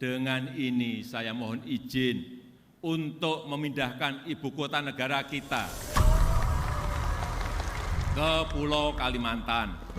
Dengan ini saya mohon izin untuk memindahkan ibu kota negara kita ke Pulau Kalimantan.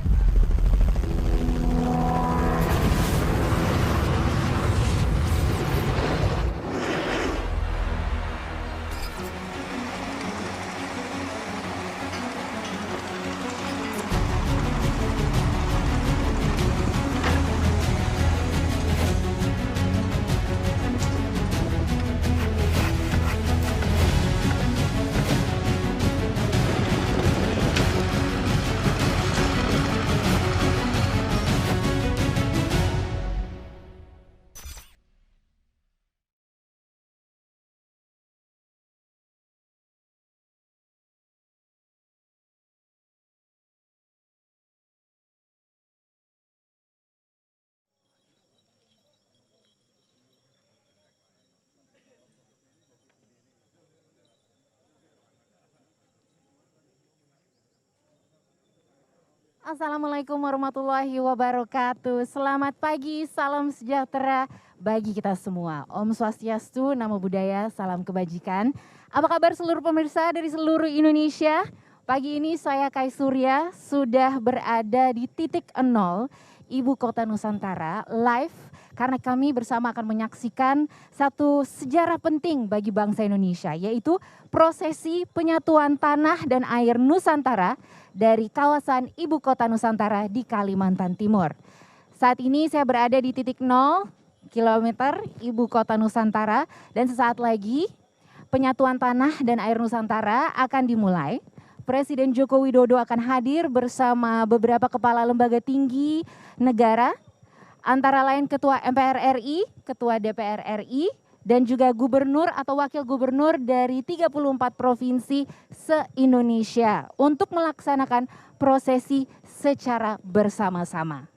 Assalamualaikum warahmatullahi wabarakatuh. Selamat pagi, salam sejahtera bagi kita semua. Om Swastiastu, Namo Buddhaya, salam kebajikan. Apa kabar seluruh pemirsa dari seluruh Indonesia? Pagi ini saya Kai Surya sudah berada di titik 0 Ibu Kota Nusantara live karena kami bersama akan menyaksikan satu sejarah penting bagi bangsa Indonesia, yaitu prosesi penyatuan tanah dan air Nusantara dari kawasan Ibu Kota Nusantara di Kalimantan Timur. Saat ini saya berada di titik 0 kilometer Ibu Kota Nusantara dan sesaat lagi penyatuan tanah dan air Nusantara akan dimulai. Presiden Joko Widodo akan hadir bersama beberapa kepala lembaga tinggi negara, antara lain Ketua MPR RI, Ketua DPR RI, dan juga gubernur atau wakil gubernur dari 34 provinsi se-Indonesia untuk melaksanakan prosesi secara bersama-sama.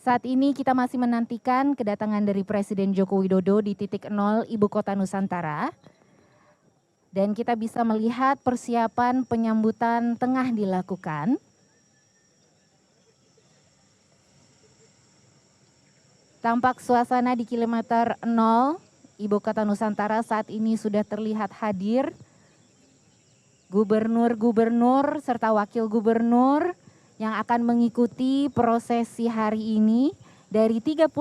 Saat ini kita masih menantikan kedatangan dari Presiden Joko Widodo di titik 0 Ibu Kota Nusantara. Dan kita bisa melihat persiapan penyambutan tengah dilakukan. Tampak suasana di kilometer 0 Ibu Kota Nusantara saat ini sudah terlihat hadir gubernur-gubernur serta wakil gubernur yang akan mengikuti prosesi hari ini dari 34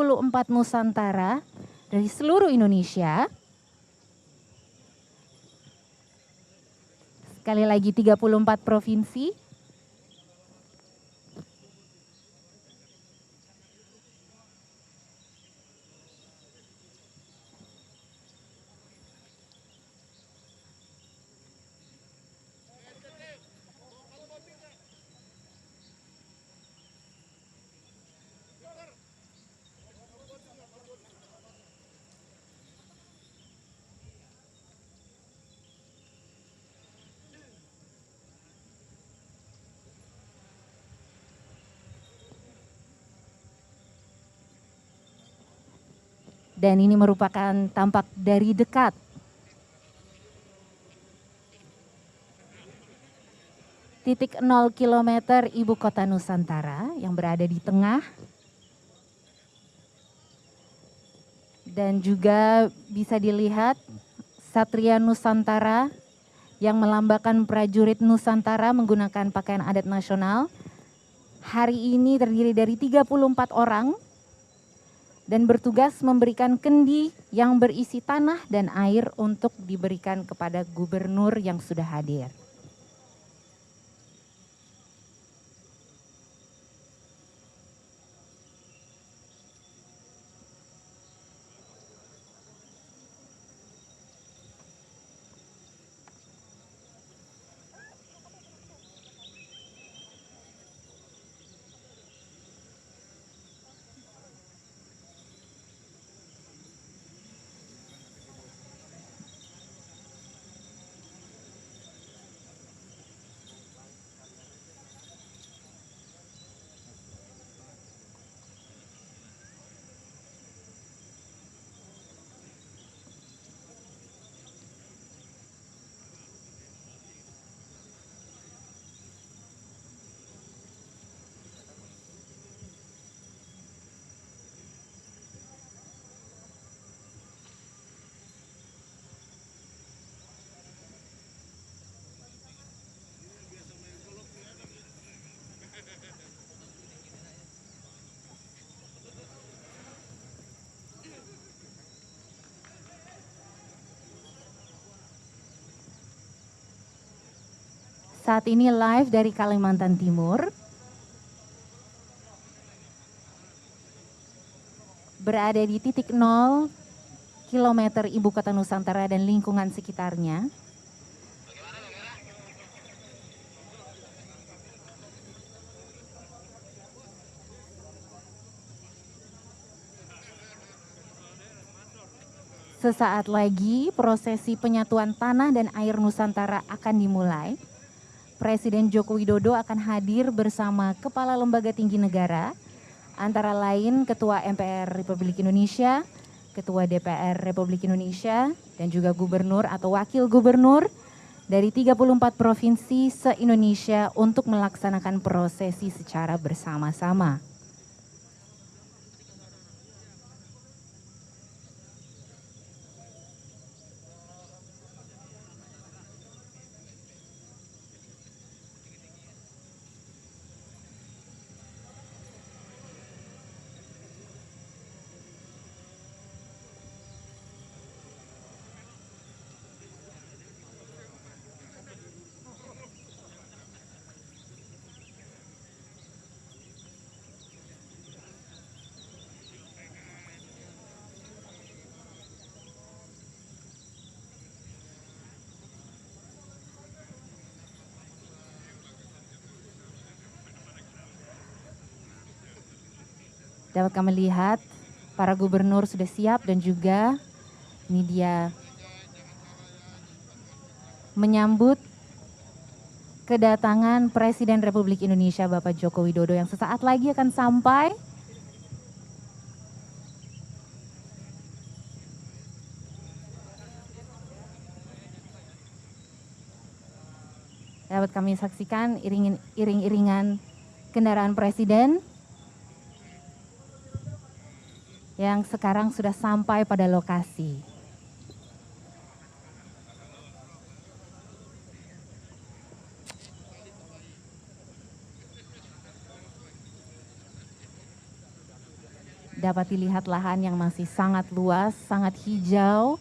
Nusantara dari seluruh Indonesia. Sekali lagi 34 provinsi. Dan ini merupakan tampak dari dekat titik 0 kilometer Ibu Kota Nusantara yang berada di tengah. Dan juga bisa dilihat Satria Nusantara yang melambangkan prajurit Nusantara menggunakan pakaian adat nasional. Hari ini terdiri dari 34 orang dan bertugas memberikan kendi yang berisi tanah dan air untuk diberikan kepada gubernur yang sudah hadir. Saat ini live dari Kalimantan Timur. Berada di titik 0 kilometer Ibu Kota Nusantara dan lingkungan sekitarnya. Sesaat lagi prosesi penyatuan tanah dan air Nusantara akan dimulai. Presiden Joko Widodo akan hadir bersama Kepala Lembaga Tinggi Negara, antara lain Ketua MPR Republik Indonesia, Ketua DPR Republik Indonesia, dan juga Gubernur atau Wakil Gubernur dari 34 provinsi se-Indonesia untuk melaksanakan prosesi secara bersama-sama. Dapat kami lihat para gubernur sudah siap dan juga ini dia menyambut kedatangan Presiden Republik Indonesia Bapak Joko Widodo yang sesaat lagi akan sampai. Dapat kami saksikan iring-iringan kendaraan Presiden yang sekarang sudah sampai pada lokasi. Dapat dilihat lahan yang masih sangat luas, sangat hijau.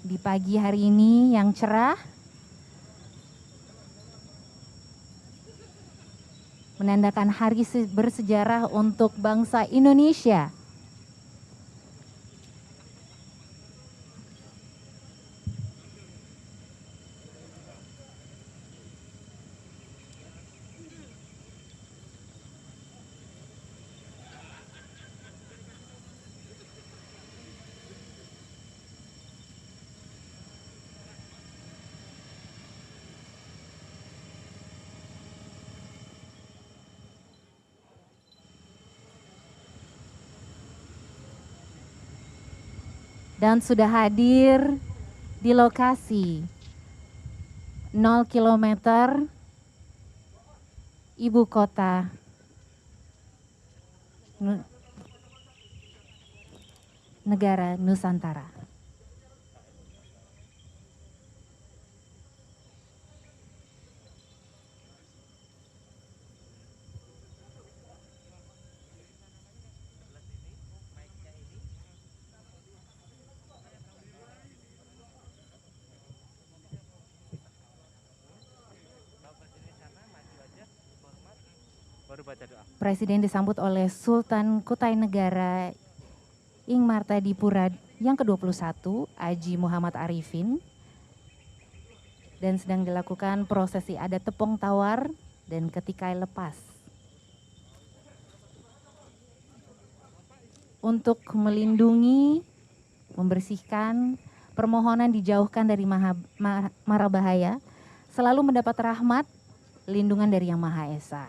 Di pagi hari ini yang cerah, menandakan hari bersejarah untuk bangsa Indonesia. Dan sudah hadir di lokasi 0 kilometer Ibu Kota Negara Nusantara. Presiden disambut oleh Sultan Kutai Negara Ing Martadipura yang ke-21, Haji Muhammad Arifin. Dan sedang dilakukan prosesi adat tepung tawar dan ketikai lepas. Untuk melindungi, membersihkan, permohonan dijauhkan dari mara bahaya, selalu mendapat rahmat, lindungan dari Yang Maha Esa.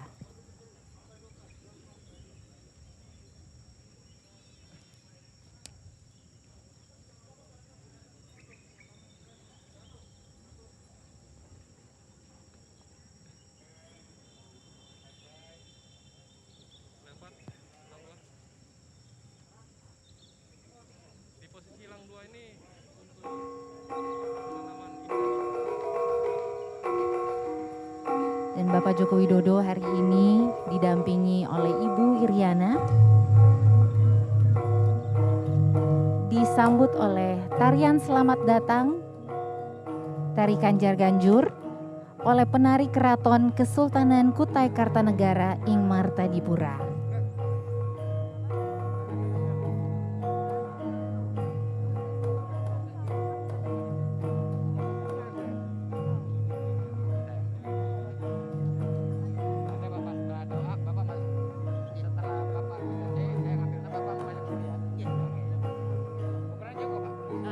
Dan Bapak Joko Widodo hari ini didampingi oleh Ibu Iriana, disambut oleh tarian selamat datang tarikan Jarganjur oleh penari Keraton Kesultanan Kutai Kartanegara ing Martadipura.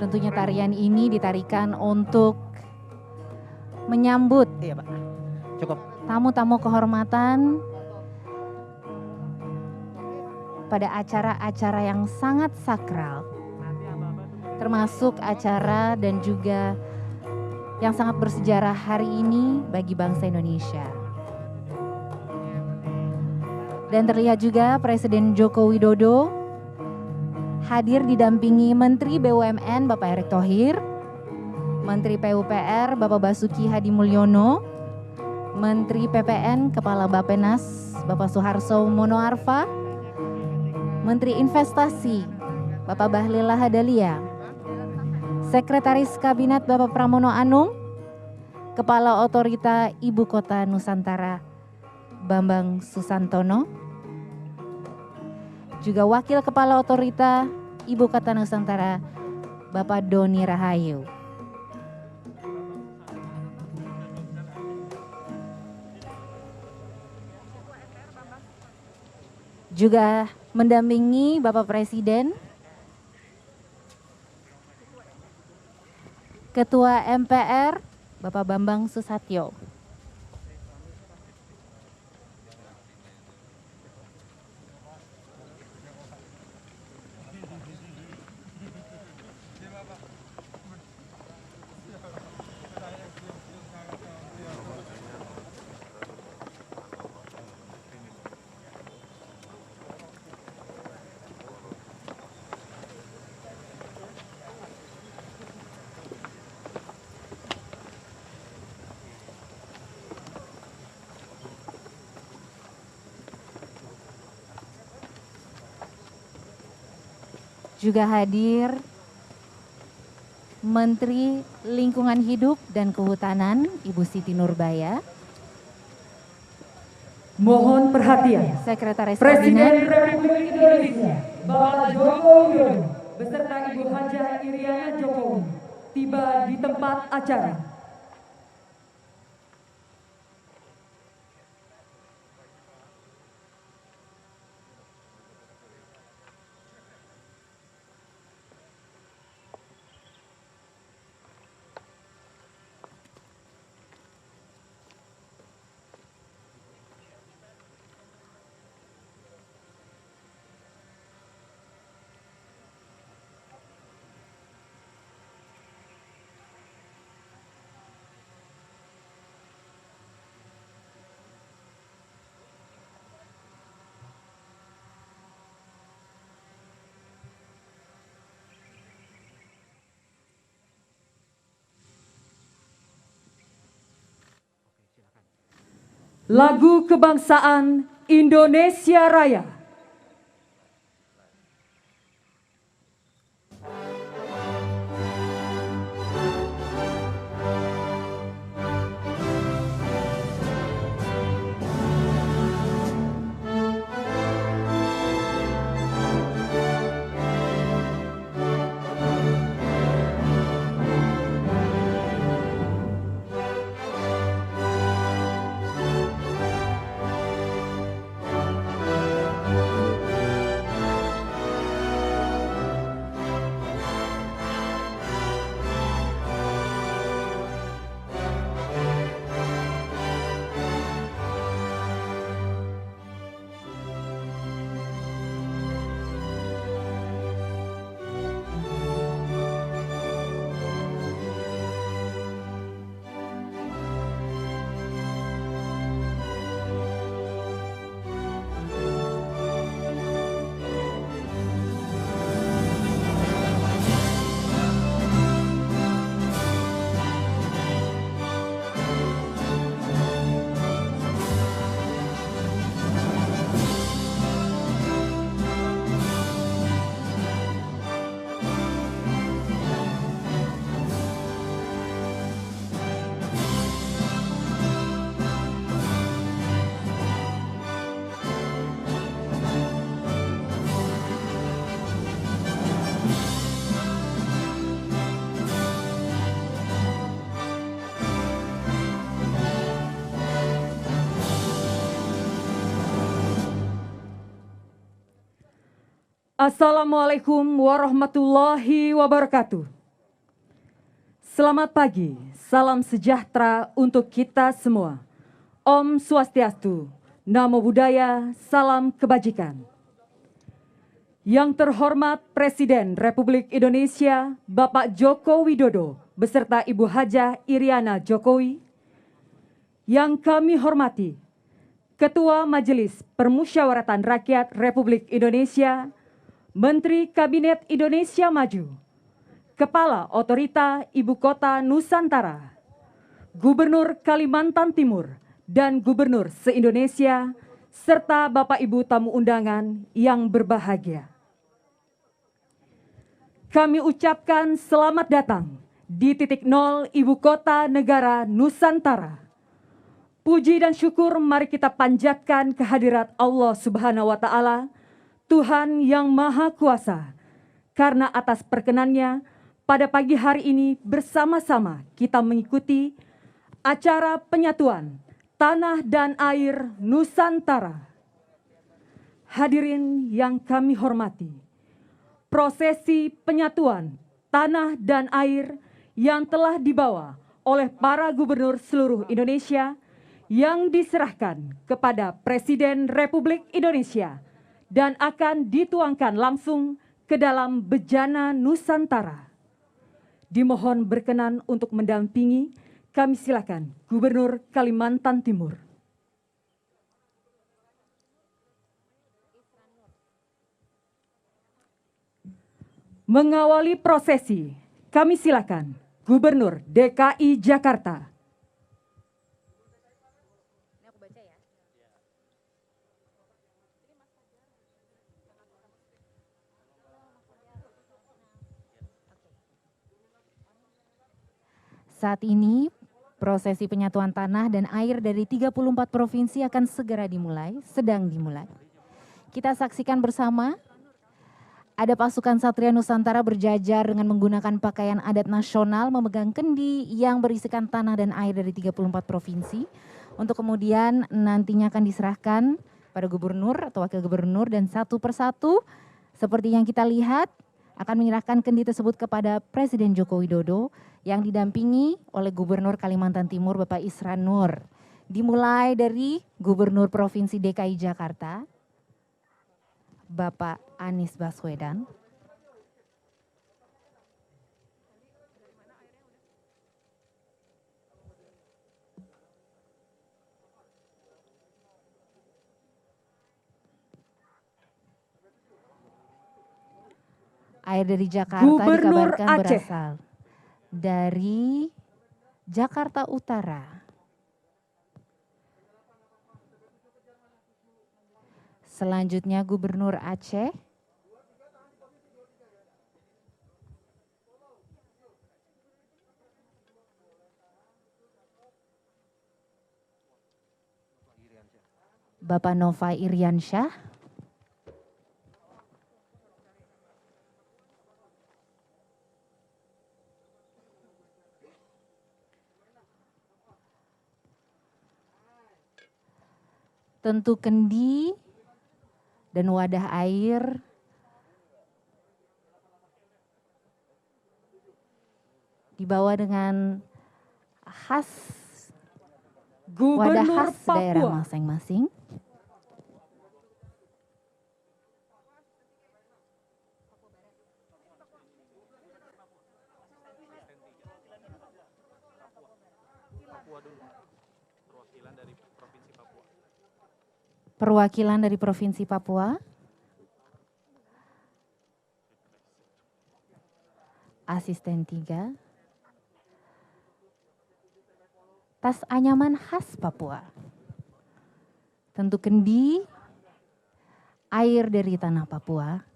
Tentunya tarian ini ditarikan untuk menyambut tamu-tamu kehormatan pada acara-acara yang sangat sakral, termasuk acara dan juga yang sangat bersejarah hari ini bagi bangsa Indonesia. Dan terlihat juga Presiden Joko Widodo hadir didampingi Menteri BUMN Bapak Erick Thohir, Menteri PUPR Bapak Basuki Hadi Mulyono, Menteri PPN Kepala Bappenas Bapak Suharso Mono Arfa, Menteri Investasi Bapak Bahlil Lahadalia, Sekretaris Kabinet Bapak Pramono Anung, Kepala Otorita Ibu Kota Nusantara Bambang Susantono, juga Wakil Kepala Otorita Ibu Kota Nusantara Bapak Doni Rahayu. Juga mendampingi Bapak Presiden, Ketua MPR Bapak Bambang Susatyo. Juga hadir Menteri Lingkungan Hidup dan Kehutanan Ibu Siti Nurbaya. Mohon perhatian, Sekretaris Presiden Kabinet Republik Indonesia Bapak Joko Widodo beserta Ibu Hajah Iriana Jokowi tiba di tempat acara. Lagu Kebangsaan Indonesia Raya. Assalamualaikum warahmatullahi wabarakatuh. Selamat pagi, salam sejahtera untuk kita semua. Om Swastiastu, Namo Buddhaya, salam kebajikan. Yang terhormat Presiden Republik Indonesia, Bapak Joko Widodo, beserta Ibu Hajah Iriana Jokowi. Yang kami hormati, Ketua Majelis Permusyawaratan Rakyat Republik Indonesia, Menteri Kabinet Indonesia Maju, Kepala Otorita Ibu Kota Nusantara, Gubernur Kalimantan Timur, dan Gubernur se-Indonesia, serta Bapak Ibu tamu undangan yang berbahagia. Kami ucapkan selamat datang di titik nol Ibu Kota Negara Nusantara. Puji dan syukur mari kita panjatkan kehadirat Allah Subhanahu wa Ta'ala, Tuhan yang Maha Kuasa, karena atas perkenannya pada pagi hari ini bersama-sama kita mengikuti acara penyatuan tanah dan air Nusantara. Hadirin yang kami hormati, prosesi penyatuan tanah dan air yang telah dibawa oleh para gubernur seluruh Indonesia yang diserahkan kepada Presiden Republik Indonesia dan akan dituangkan langsung ke dalam bejana Nusantara. Dimohon berkenan untuk mendampingi, kami silakan Gubernur Kalimantan Timur. Mengawali prosesi, kami silakan Gubernur DKI Jakarta. Saat ini, prosesi penyatuan tanah dan air dari 34 provinsi akan segera dimulai, sedang dimulai. Kita saksikan bersama, ada pasukan Satria Nusantara berjajar dengan menggunakan pakaian adat nasional, memegang kendi yang berisikan tanah dan air dari 34 provinsi, untuk kemudian nantinya akan diserahkan pada gubernur atau wakil gubernur, dan satu persatu, seperti yang kita lihat, akan menyerahkan kendi tersebut kepada Presiden Joko Widodo yang didampingi oleh Gubernur Kalimantan Timur Bapak Isran Nur. Dimulai dari Gubernur Provinsi DKI Jakarta, Bapak Anies Baswedan. Air dari Jakarta Gubernur dikabarkan Aceh berasal dari Jakarta Utara. Selanjutnya Gubernur Aceh. Bapak Nova Iriansyah. Tentu kendi dan wadah air dibawa dengan khas, wadah khas daerah masing-masing. Perwakilan dari Provinsi Papua. Asisten 3. Tas anyaman khas Papua. Tentu kendi, air dari tanah Papua.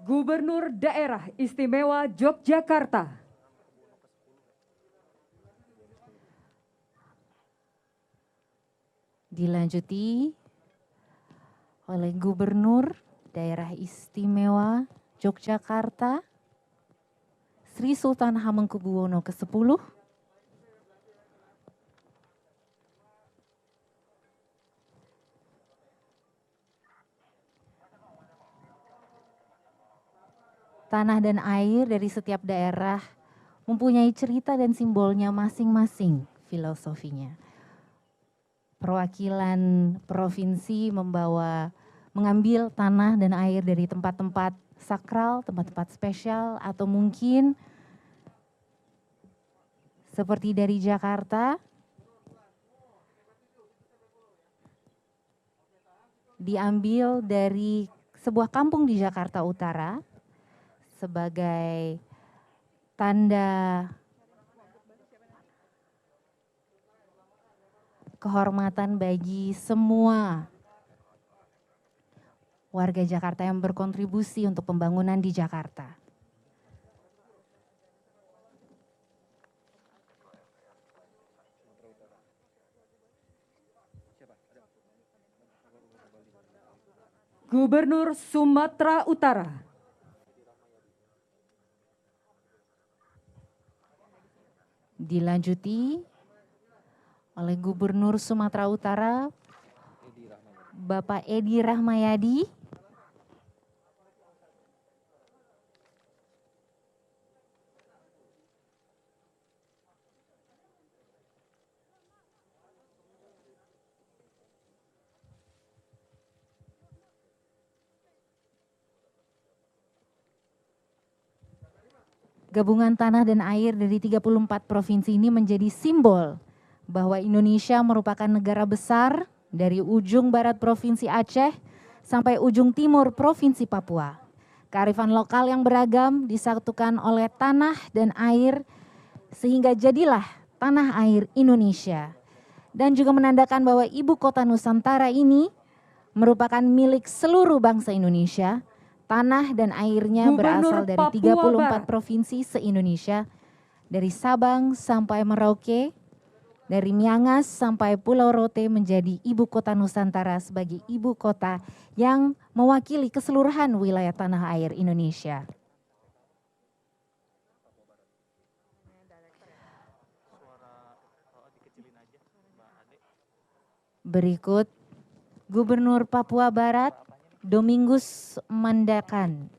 Gubernur Daerah Istimewa Yogyakarta. Dilanjuti oleh Gubernur Daerah Istimewa Yogyakarta, Sri Sultan Hamengkubuwono ke-10, tanah dan air dari setiap daerah mempunyai cerita dan simbolnya masing-masing filosofinya. Perwakilan provinsi mengambil tanah dan air dari tempat-tempat sakral, tempat-tempat spesial, atau mungkin seperti dari Jakarta, diambil dari sebuah kampung di Jakarta Utara sebagai tanda kehormatan bagi semua warga Jakarta yang berkontribusi untuk pembangunan di Jakarta. Gubernur Sumatera Utara. Dilanjuti oleh Gubernur Sumatera Utara, Bapak Edi Rahmayadi. Gabungan tanah dan air dari 34 provinsi ini menjadi simbol bahwa Indonesia merupakan negara besar dari ujung barat Provinsi Aceh sampai ujung timur Provinsi Papua. Kearifan lokal yang beragam disatukan oleh tanah dan air sehingga jadilah tanah air Indonesia. Dan juga menandakan bahwa ibu kota Nusantara ini merupakan milik seluruh bangsa Indonesia. Tanah dan airnya berasal dari 34 provinsi se-Indonesia, dari Sabang sampai Merauke, dari Miangas sampai Pulau Rote menjadi ibu kota Nusantara sebagai ibu kota yang mewakili keseluruhan wilayah tanah air Indonesia. Berikut Gubernur Papua Barat, Domingus Mandakan.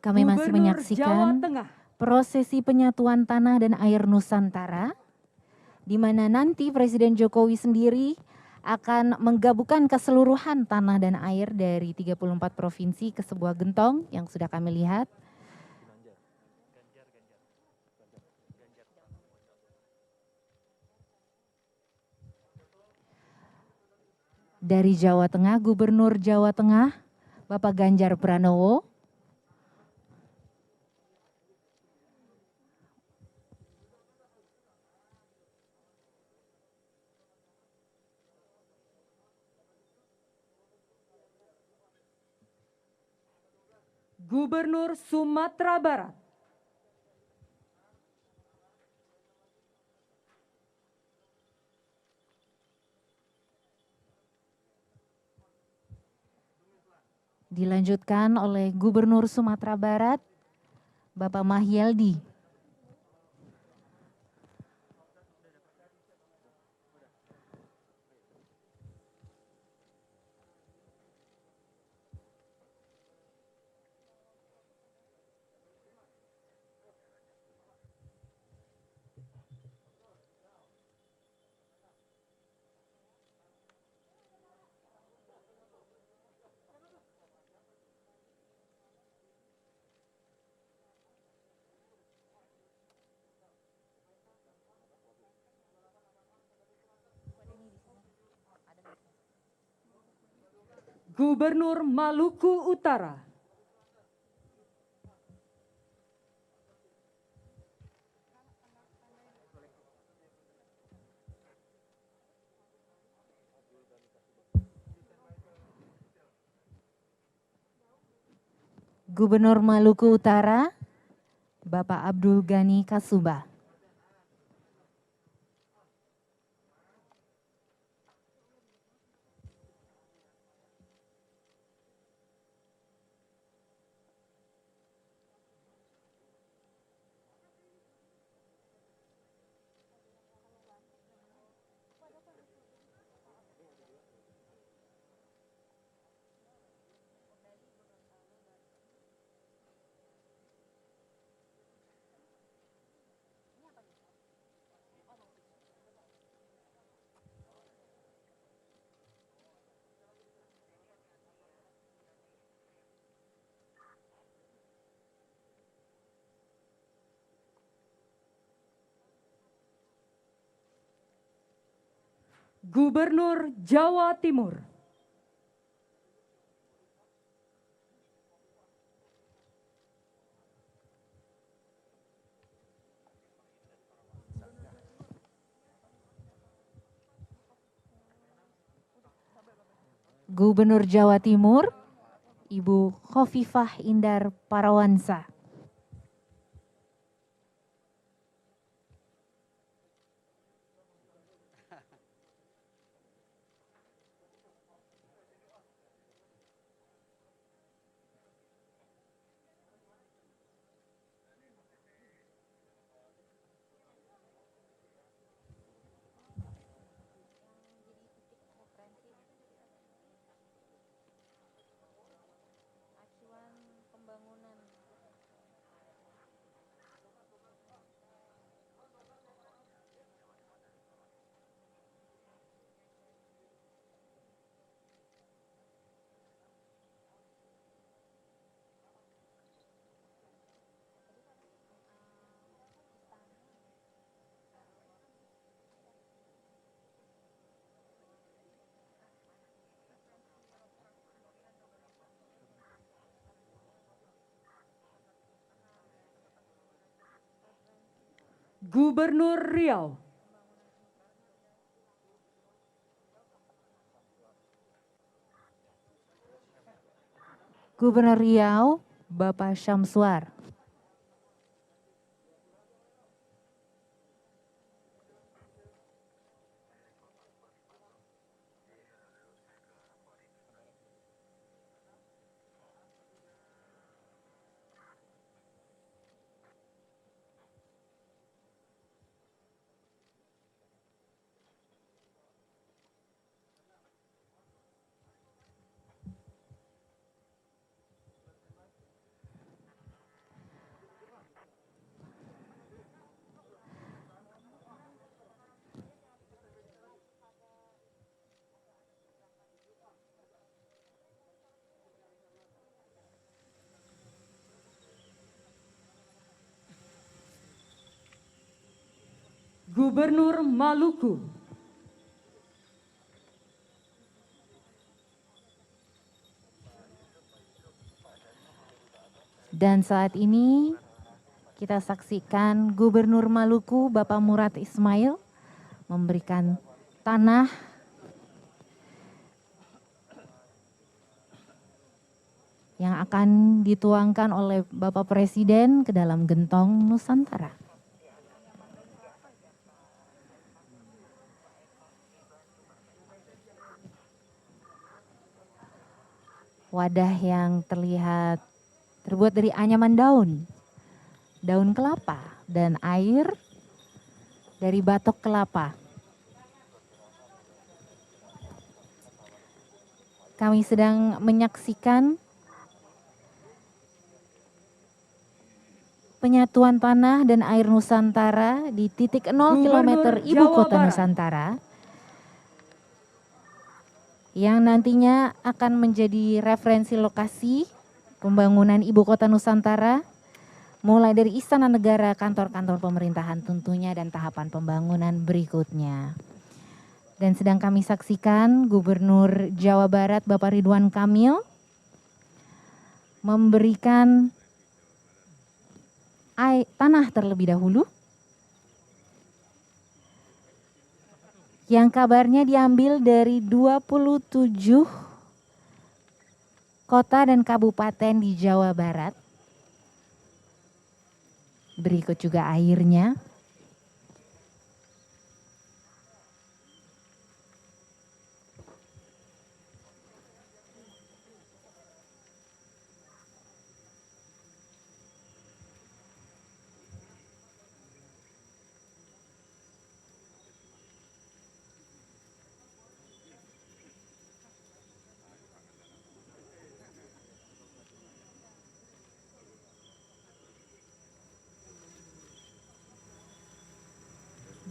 Kami masih menyaksikan prosesi penyatuan tanah dan air Nusantara, di mana nanti Presiden Jokowi sendiri akan menggabungkan keseluruhan tanah dan air dari 34 provinsi ke sebuah gentong yang sudah kami lihat. Dari Jawa Tengah, Gubernur Jawa Tengah, Bapak Ganjar Pranowo. Gubernur Sumatera Barat. Dilanjutkan oleh Gubernur Sumatera Barat, Bapak Mahyeldi. Gubernur Maluku Utara. Gubernur Maluku Utara, Bapak Abdul Ghani Kasubah. Gubernur Jawa Timur. Gubernur Jawa Timur, Ibu Khofifah Indar Parawansa. Gubernur Riau. Gubernur Riau, Bapak Syamsuar. Gubernur Maluku. Dan saat ini kita saksikan Gubernur Maluku Bapak Murad Ismail memberikan tanah yang akan dituangkan oleh Bapak Presiden ke dalam gentong Nusantara. Wadah yang terlihat terbuat dari anyaman daun kelapa, dan air dari batok kelapa. Kami sedang menyaksikan penyatuan tanah dan air Nusantara di titik 0 km Ibu Kota Nusantara, yang nantinya akan menjadi referensi lokasi pembangunan Ibu Kota Nusantara, mulai dari Istana Negara, kantor-kantor pemerintahan tentunya, dan tahapan pembangunan berikutnya. Dan sedang kami saksikan Gubernur Jawa Barat Bapak Ridwan Kamil memberikan tanah terlebih dahulu. Yang kabarnya diambil dari 27 kota dan kabupaten di Jawa Barat. Berikut juga airnya.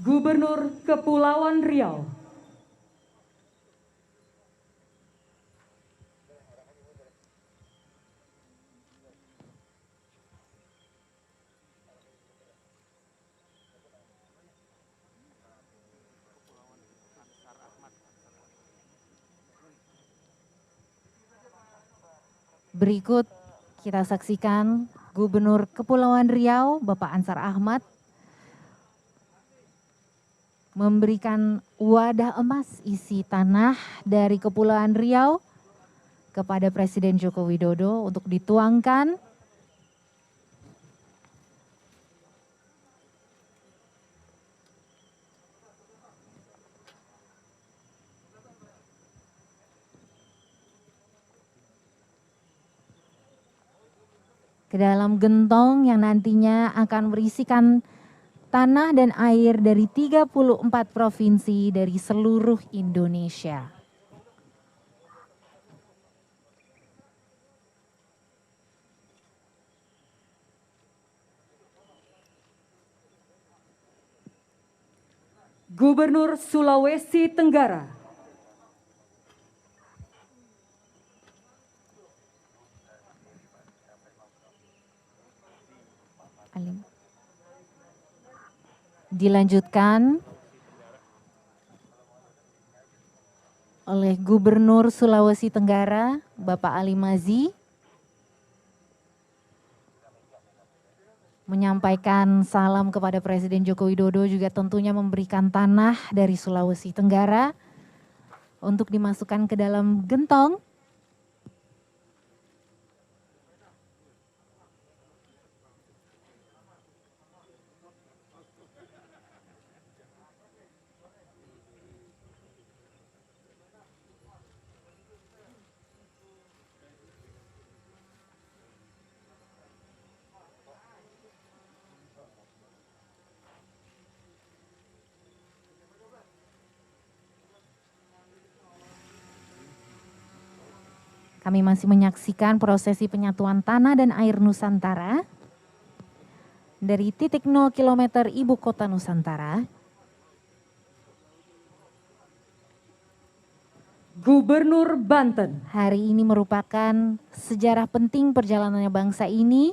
Gubernur Kepulauan Riau, Berikut kita saksikan Gubernur Kepulauan Riau Bapak Ansar Ahmad memberikan wadah emas isi tanah dari Kepulauan Riau kepada Presiden Joko Widodo untuk dituangkan ke dalam gentong yang nantinya akan berisikan tanah dan air dari 34 provinsi dari seluruh Indonesia. Gubernur Sulawesi Tenggara, dilanjutkan oleh Gubernur Sulawesi Tenggara, Bapak Ali Mazi, menyampaikan salam kepada Presiden Joko Widodo, juga tentunya memberikan tanah dari Sulawesi Tenggara untuk dimasukkan ke dalam gentong. Kami masih menyaksikan prosesi penyatuan tanah dan air Nusantara dari titik 0 km Ibu Kota Nusantara. Gubernur Banten, Hari ini merupakan sejarah penting perjalanannya bangsa ini.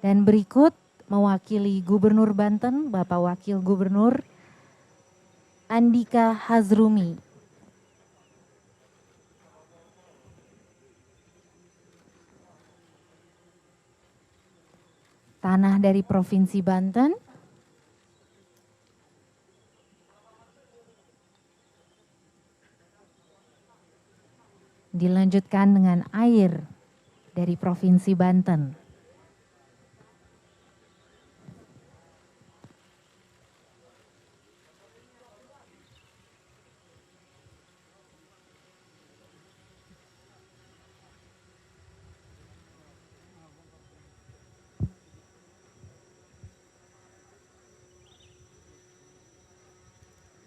Dan berikut mewakili Gubernur Banten, Bapak Wakil Gubernur Andika Hazrumi. Tanah dari Provinsi Banten. Dilanjutkan dengan air dari Provinsi Banten.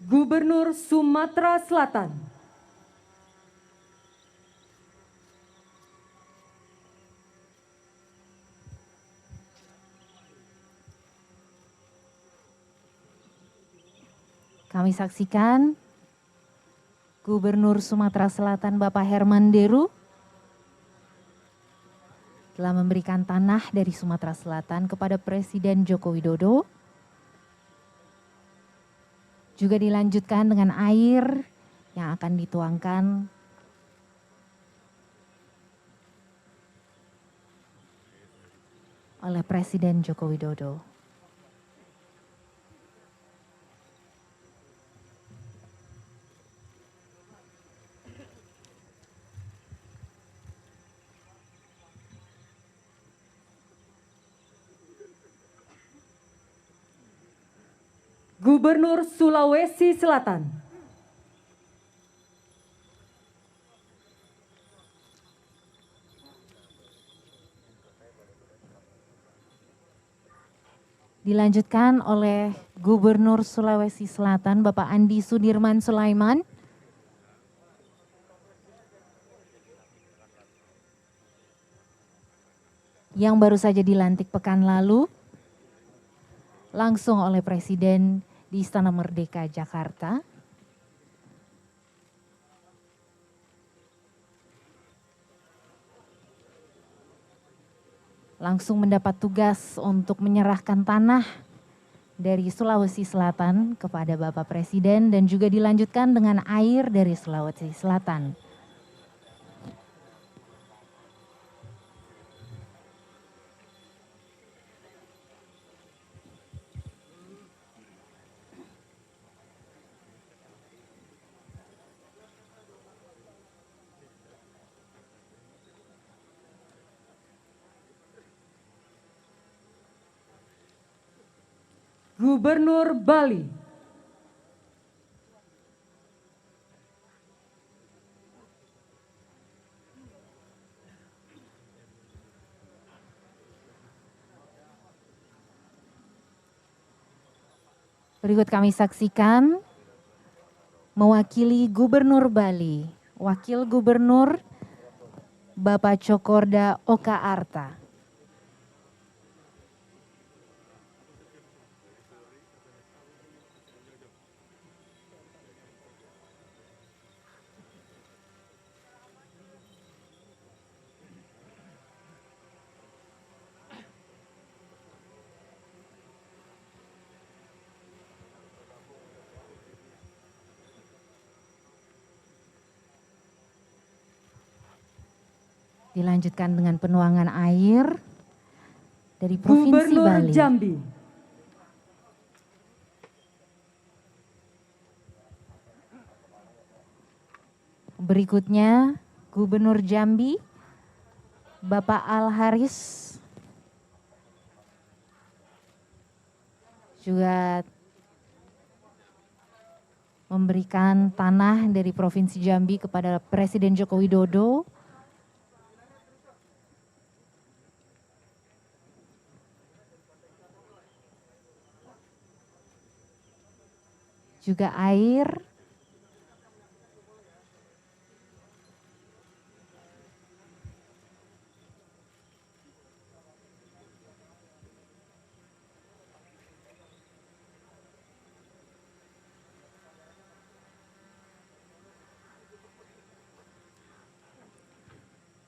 Gubernur Sumatera Selatan, Kami saksikan Gubernur Sumatera Selatan Bapak Herman Deru telah memberikan tanah dari Sumatera Selatan kepada Presiden Joko Widodo. Juga dilanjutkan dengan air yang akan dituangkan oleh Presiden Joko Widodo. Gubernur Sulawesi Selatan. Dilanjutkan oleh Gubernur Sulawesi Selatan Bapak Andi Sudirman Sulaiman. Yang baru saja dilantik pekan lalu langsung oleh Presiden di Istana Merdeka Jakarta. Langsung mendapat tugas untuk menyerahkan tanah dari Sulawesi Selatan kepada Bapak Presiden dan juga dilanjutkan dengan air dari Sulawesi Selatan. Gubernur Bali. Berikut kami saksikan mewakili Gubernur Bali, Wakil Gubernur Bapak Cokorda Oka Arta. Dilanjutkan dengan penuangan air dari Provinsi Gubernur Bali. Jambi. Berikutnya Gubernur Jambi Bapak Al Haris juga memberikan tanah dari Provinsi Jambi kepada Presiden Joko Widodo. Juga air.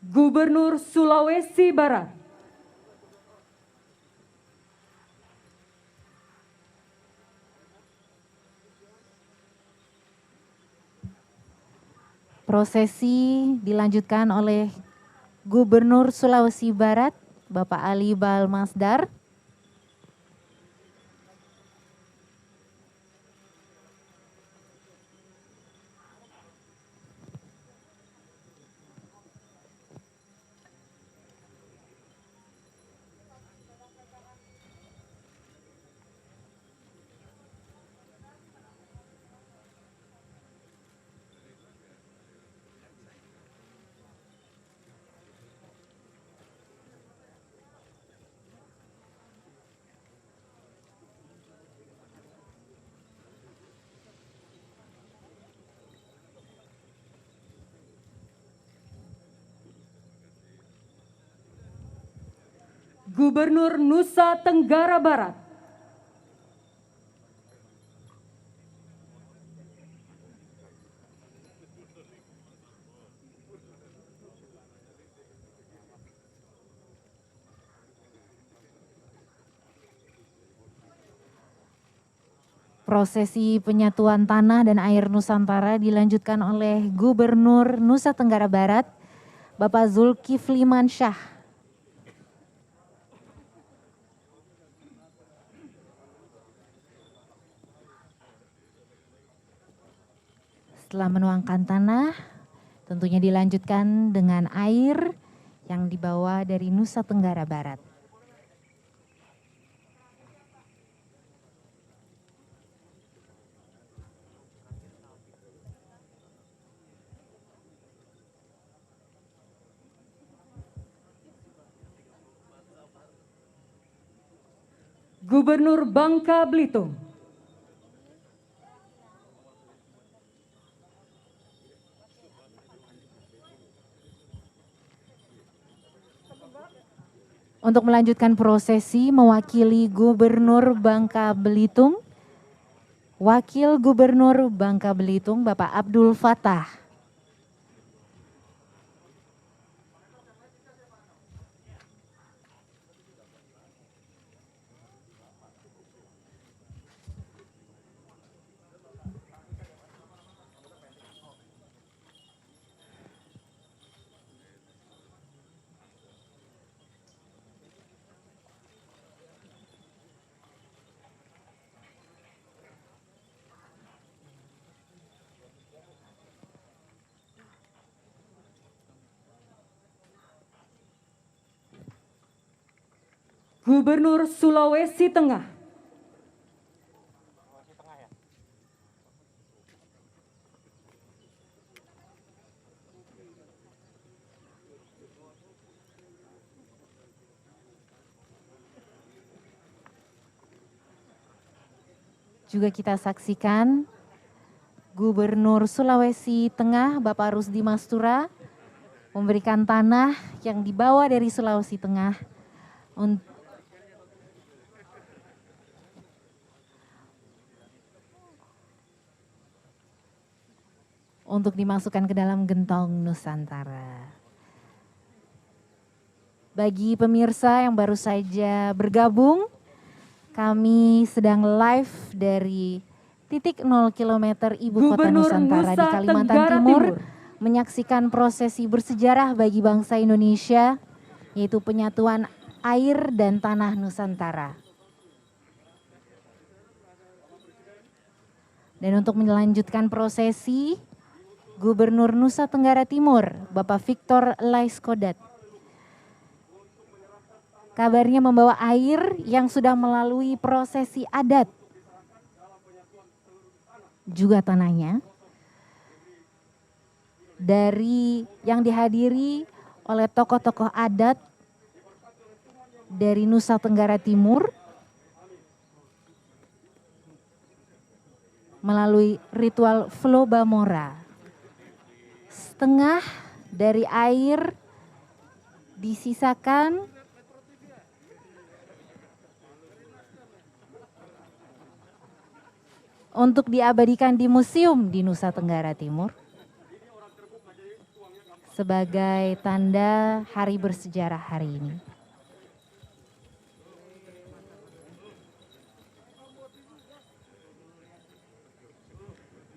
Gubernur Sulawesi Barat. Prosesi dilanjutkan oleh Gubernur Sulawesi Barat Bapak Ali Balmasdar. Gubernur Nusa Tenggara Barat. Prosesi penyatuan tanah dan air Nusantara dilanjutkan oleh Gubernur Nusa Tenggara Barat, Bapak Zulkifli Mansyah. Setelah menuangkan tanah, tentunya dilanjutkan dengan air yang dibawa dari Nusa Tenggara Barat. Gubernur Bangka Belitung. Untuk melanjutkan prosesi mewakili Gubernur Bangka Belitung, Wakil Gubernur Bangka Belitung Bapak Abdul Fattah. Gubernur Sulawesi Tengah. Juga kita saksikan Gubernur Sulawesi Tengah Bapak Rusdi Mastura memberikan tanah yang dibawa dari Sulawesi Tengah untuk dimasukkan ke dalam gentong Nusantara. Bagi pemirsa yang baru saja bergabung, kami sedang live dari titik 0 km Ibu Kota Nusantara di Kalimantan Timur, menyaksikan prosesi bersejarah bagi bangsa Indonesia, yaitu penyatuan air dan tanah Nusantara. Dan untuk melanjutkan prosesi, Gubernur Nusa Tenggara Timur, Bapak Victor Laiskodat, kabarnya membawa air yang sudah melalui prosesi adat, juga tanahnya, dari yang dihadiri oleh tokoh-tokoh adat dari Nusa Tenggara Timur, melalui ritual Flobamora. Setengah dari air disisakan untuk diabadikan di museum di Nusa Tenggara Timur sebagai tanda hari bersejarah hari ini.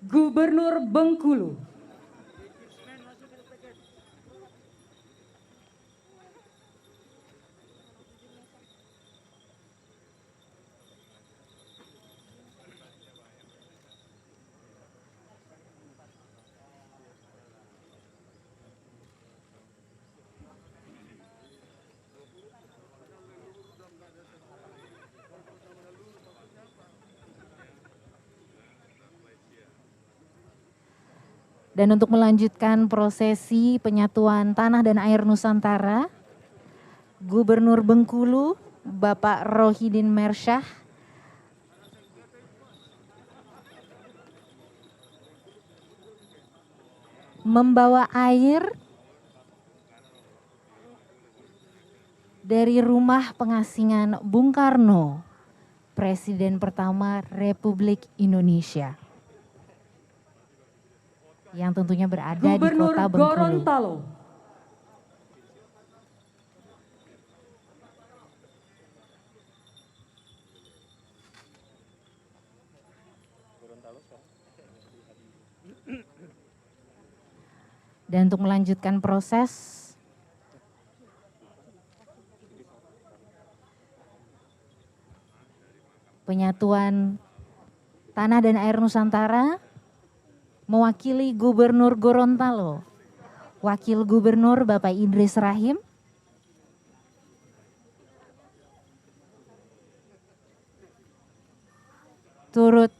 Gubernur Bengkulu. Dan untuk melanjutkan prosesi penyatuan tanah dan air Nusantara, Gubernur Bengkulu, Bapak Rohidin Mersyah, membawa air dari rumah pengasingan Bung Karno, Presiden pertama Republik Indonesia, yang tentunya berada Gubernur di Kota Bengkulu. Gorontalo. Dan untuk melanjutkan proses penyatuan tanah dan air Nusantara, mewakili Gubernur Gorontalo, Wakil Gubernur Bapak Idris Rahim, turut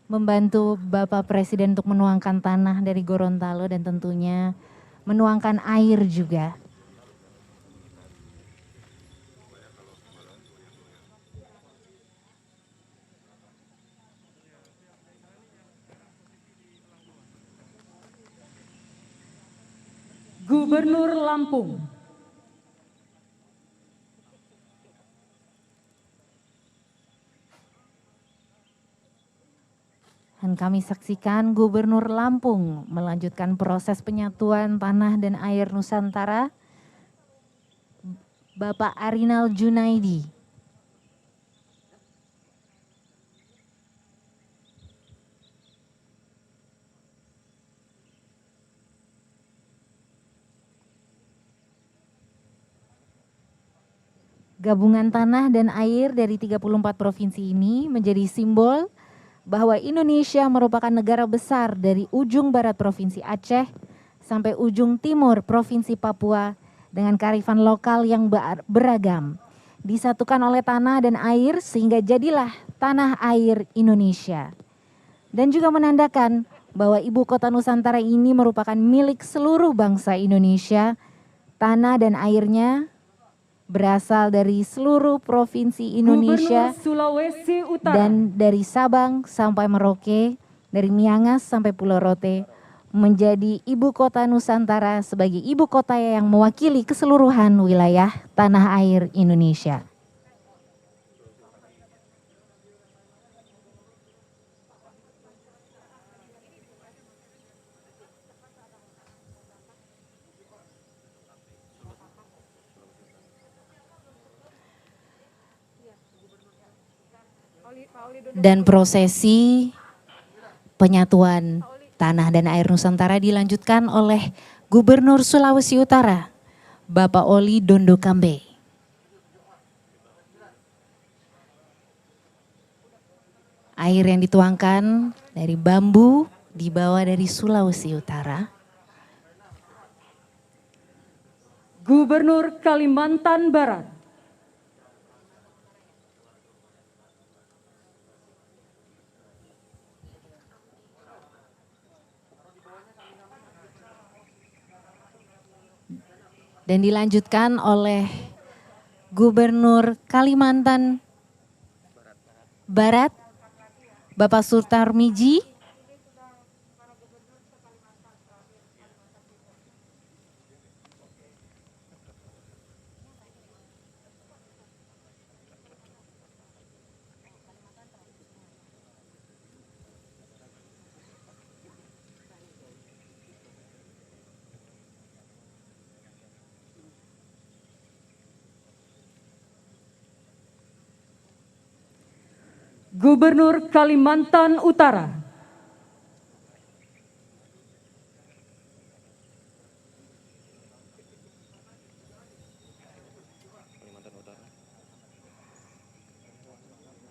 membantu Bapak Presiden untuk menuangkan tanah dari Gorontalo dan tentunya menuangkan air juga. Gubernur Lampung, dan kami saksikan Gubernur Lampung melanjutkan proses penyatuan tanah dan air Nusantara, Bapak Arinal Junaidi. Gabungan tanah dan air dari 34 provinsi ini menjadi simbol bahwa Indonesia merupakan negara besar dari ujung barat Provinsi Aceh sampai ujung timur Provinsi Papua dengan kearifan lokal yang beragam. Disatukan oleh tanah dan air sehingga jadilah tanah air Indonesia. Dan juga menandakan bahwa ibu kota Nusantara ini merupakan milik seluruh bangsa Indonesia. Tanah dan airnya berasal dari seluruh provinsi Indonesia, Gubernur Sulawesi Utara, dan dari Sabang sampai Merauke, dari Miangas sampai Pulau Rote, menjadi ibu kota Nusantara sebagai ibu kota yang mewakili keseluruhan wilayah tanah air Indonesia. Dan prosesi penyatuan tanah dan air Nusantara dilanjutkan oleh Gubernur Sulawesi Utara, Bapak Oli Dondo Kambe. Air yang dituangkan dari bambu dibawa dari Sulawesi Utara. Gubernur Kalimantan Barat, dan dilanjutkan oleh Gubernur Kalimantan Barat, Bapak Surtar Miji. Gubernur Kalimantan Utara,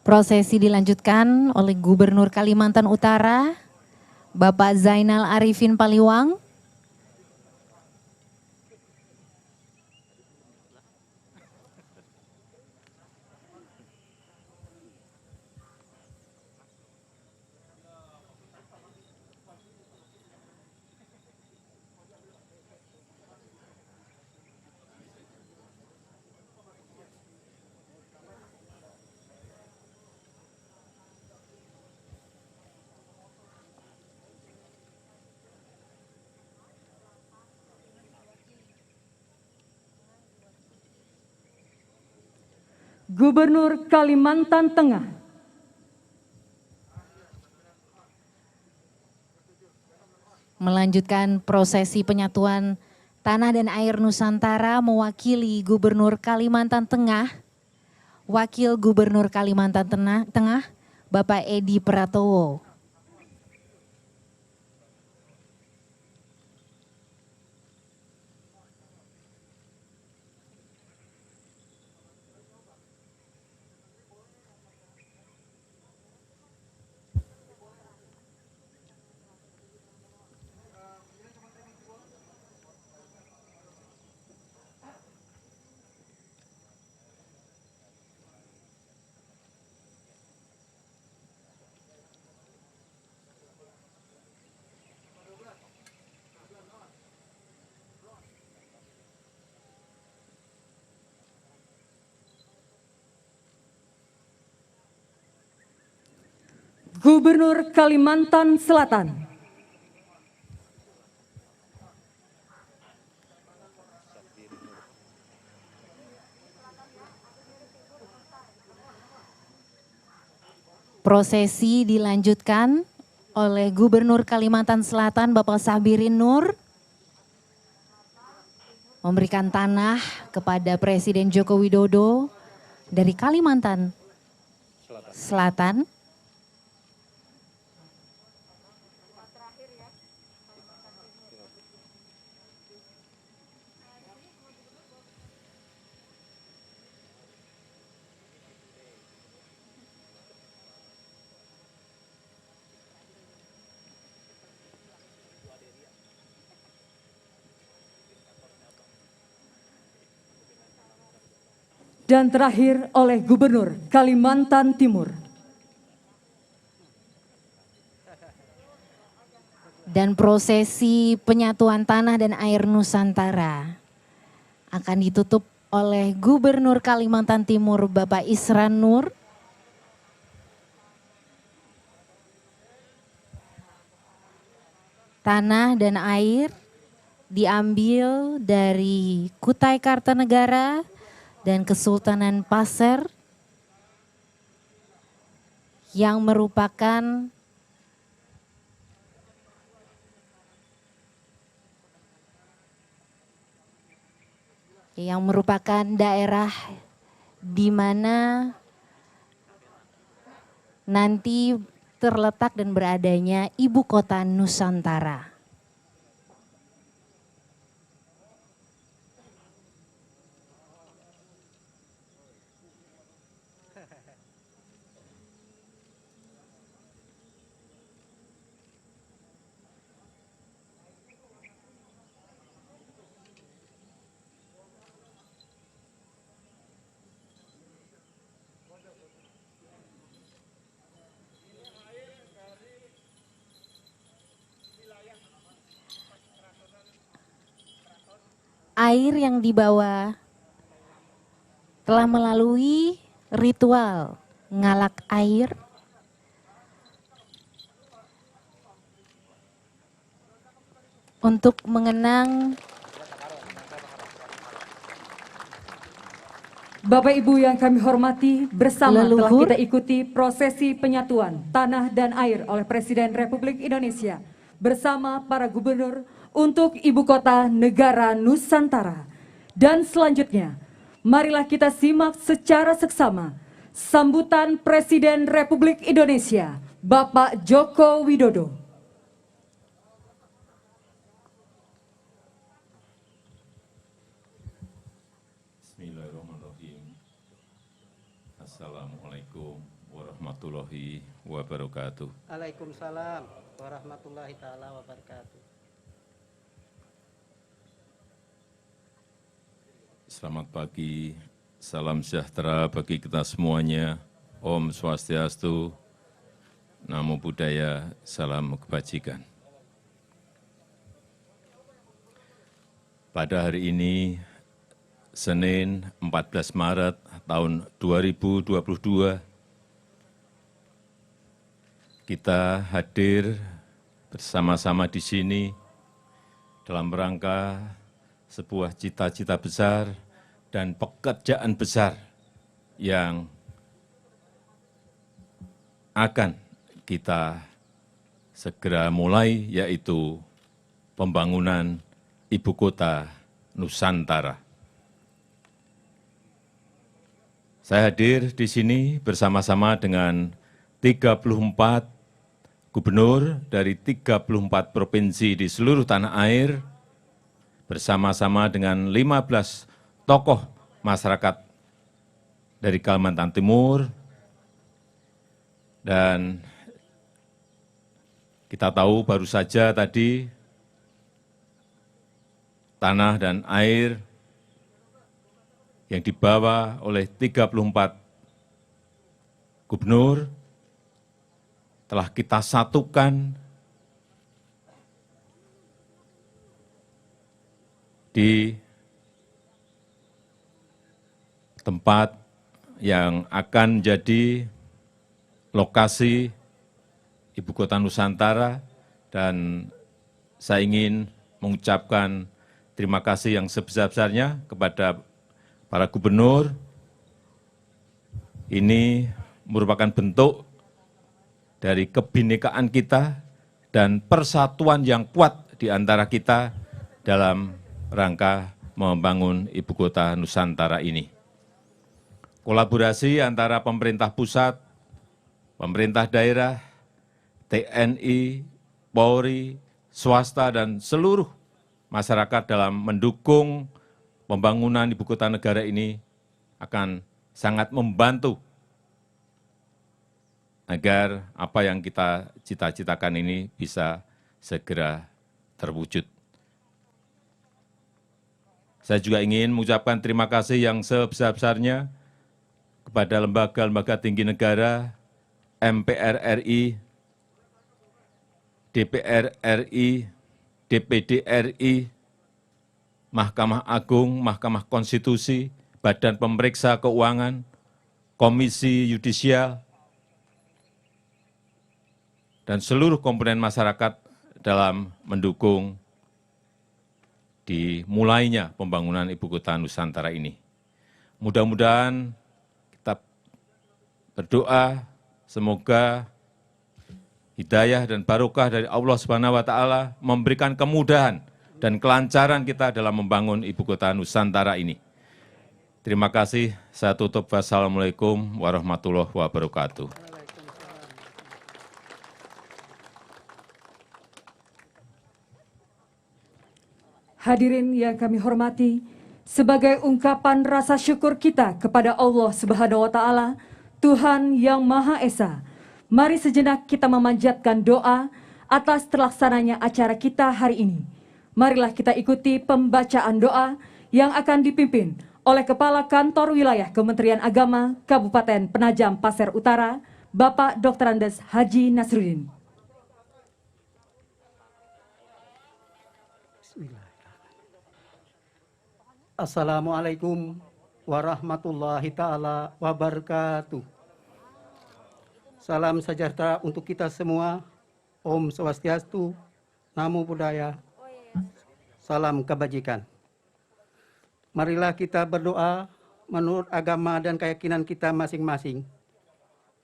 Prosesi dilanjutkan oleh Gubernur Kalimantan Utara, Bapak Zainal Arifin Paliwang. Gubernur Kalimantan Tengah, melanjutkan prosesi penyatuan tanah dan air Nusantara mewakili Gubernur Kalimantan Tengah, Wakil Gubernur Kalimantan Tengah, Bapak Edi Pratowo. Gubernur Kalimantan Selatan. Prosesi dilanjutkan oleh Gubernur Kalimantan Selatan Bapak Sabirin Nur memberikan tanah kepada Presiden Joko Widodo dari Kalimantan Selatan. Dan terakhir oleh Gubernur Kalimantan Timur. Dan prosesi penyatuan tanah dan air Nusantara akan ditutup oleh Gubernur Kalimantan Timur Bapak Isran Nur. Tanah dan air diambil dari Kutai Kartanegara dan Kesultanan Pasir yang merupakan daerah di mana nanti terletak dan beradanya ibu kota Nusantara. Air yang dibawa telah melalui ritual ngalak air untuk mengenang Bapak Ibu yang kami hormati, bersama telah leluhur. kita ikuti prosesi penyatuan tanah dan air oleh Presiden Republik Indonesia bersama para gubernur untuk ibu kota negara Nusantara. Dan selanjutnya, marilah kita simak secara seksama sambutan Presiden Republik Indonesia, Bapak Joko Widodo. Bismillahirrahmanirrahim. Assalamualaikum warahmatullahi wabarakatuh. Waalaikumsalam warahmatullahi taala wabarakatuh. Selamat pagi, salam sejahtera bagi kita semuanya. Om Swastiastu, Namo Buddhaya, salam kebajikan. Pada hari ini, Senin 14 Maret tahun 2022, kita hadir bersama-sama di sini dalam rangka sebuah cita-cita besar dan pekerjaan besar yang akan kita segera mulai, yaitu pembangunan ibu kota Nusantara. Saya hadir di sini bersama-sama dengan 34 gubernur dari 34 provinsi di seluruh tanah air, bersama-sama dengan 15 tokoh masyarakat dari Kalimantan Timur, dan kita tahu baru saja tadi tanah dan air yang dibawa oleh 34 gubernur telah kita satukan di tempat yang akan menjadi lokasi Ibu Kota Nusantara, dan saya ingin mengucapkan terima kasih yang sebesar-besarnya kepada para gubernur. Ini merupakan bentuk dari kebinekaan kita dan persatuan yang kuat di antara kita dalam rangka membangun Ibu Kota Nusantara ini. Kolaborasi antara pemerintah pusat, pemerintah daerah, TNI, Polri, swasta, dan seluruh masyarakat dalam mendukung pembangunan Ibu Kota Negara ini akan sangat membantu agar apa yang kita cita-citakan ini bisa segera terwujud. Saya juga ingin mengucapkan terima kasih yang sebesar-besarnya kepada lembaga-lembaga tinggi negara, MPR RI, DPR RI, DPD RI, Mahkamah Agung, Mahkamah Konstitusi, Badan Pemeriksa Keuangan, Komisi Yudisial, dan seluruh komponen masyarakat dalam mendukung dimulainya pembangunan Ibu Kota Nusantara ini. Mudah-mudahan kita berdoa semoga hidayah dan barokah dari Allah Subhanahu wa Ta'ala memberikan kemudahan dan kelancaran kita dalam membangun Ibu Kota Nusantara ini. Terima kasih. Saya tutup. Wassalamualaikum warahmatullahi wabarakatuh. Hadirin yang kami hormati, sebagai ungkapan rasa syukur kita kepada Allah Subhanahu wa Ta'ala, Tuhan yang Maha Esa, mari sejenak kita memanjatkan doa atas terlaksananya acara kita hari ini. Marilah kita ikuti pembacaan doa yang akan dipimpin oleh Kepala Kantor Wilayah Kementerian Agama Kabupaten Penajam Pasir Utara, Bapak Dr. Andes Haji Nasruddin. Assalamualaikum warahmatullahi ta'ala wabarakatuh. Salam sejahtera untuk kita semua. Om Swastiastu, Namo Buddhaya, salam kebajikan. Marilah kita berdoa menurut agama dan keyakinan kita masing-masing.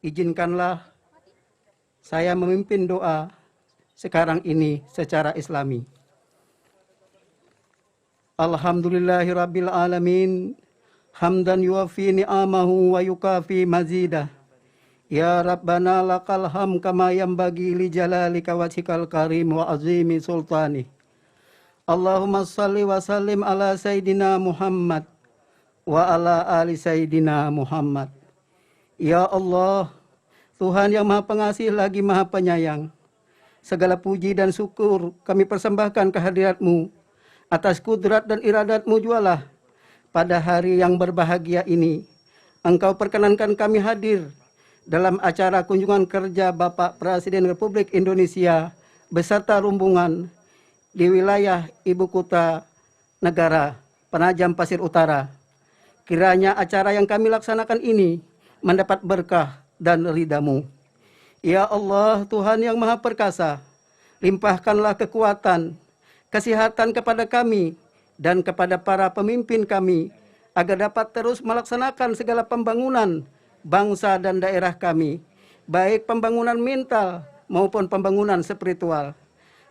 Izinkanlah saya memimpin doa sekarang ini secara Islami. Alhamdulillahirabbil alamin, hamdan yuwafi ni'amahu wa yukafi mazidah. Ya Rabbana lakal ham kama yanbaghi li jalalika wajhikal karim wa azimi sultani. Allahumma salli wa sallim ala Sayyidina Muhammad wa ala ali Sayyidina Muhammad. Ya Allah, Tuhan yang Maha Pengasih lagi Maha Penyayang, segala puji dan syukur kami persembahkan kehadirat-Mu atas kudrat dan iradat-Mu jualah pada hari yang berbahagia ini. Engkau perkenankan kami hadir dalam acara kunjungan kerja Bapak Presiden Republik Indonesia beserta rombongan di wilayah Ibu Kota Negara Penajam Pasir Utara. Kiranya acara yang kami laksanakan ini mendapat berkah dan ridha-Mu. Ya Allah, Tuhan yang Maha Perkasa, limpahkanlah kekuatan, kesehatan kepada kami dan kepada para pemimpin kami agar dapat terus melaksanakan segala pembangunan bangsa dan daerah kami, baik pembangunan mental maupun pembangunan spiritual.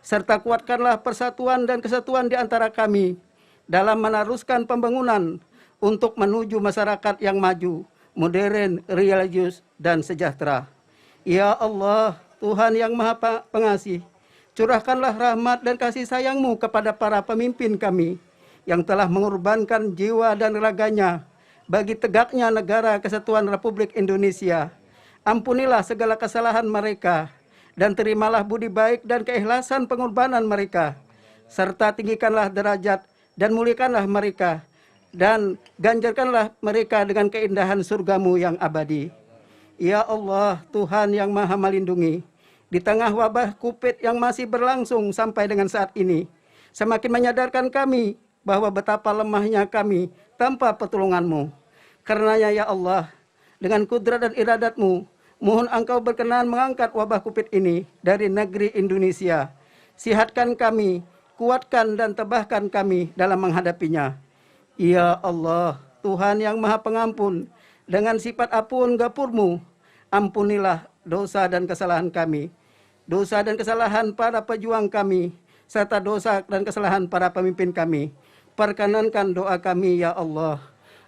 Serta kuatkanlah persatuan dan kesatuan di antara kami dalam meneruskan pembangunan untuk menuju masyarakat yang maju, modern, religius, dan sejahtera. Ya Allah, Tuhan yang Maha Pengasih, curahkanlah rahmat dan kasih sayang-Mu kepada para pemimpin kami yang telah mengorbankan jiwa dan raganya bagi tegaknya negara kesatuan Republik Indonesia. Ampunilah segala kesalahan mereka dan terimalah budi baik dan keikhlasan pengorbanan mereka, serta tinggikanlah derajat dan muliakanlah mereka, dan ganjarkanlah mereka dengan keindahan surga-Mu yang abadi. Ya Allah, Tuhan yang Maha Melindungi, di tengah wabah COVID yang masih berlangsung sampai dengan saat ini, semakin menyadarkan kami bahwa betapa lemahnya kami tanpa pertolongan-Mu. Karenanya ya Allah, dengan kudrat dan iradat-Mu, Mohon Engkau berkenan mengangkat wabah COVID ini dari negeri Indonesia. Sihatkan kami, kuatkan dan tabahkan kami dalam menghadapinya. Ya Allah, Tuhan yang Maha Pengampun, dengan sifat ampun gapur-Mu, ampunilah dosa dan kesalahan kami, dosa dan kesalahan para pejuang kami, serta dosa dan kesalahan para pemimpin kami. Perkenankan doa kami, ya Allah.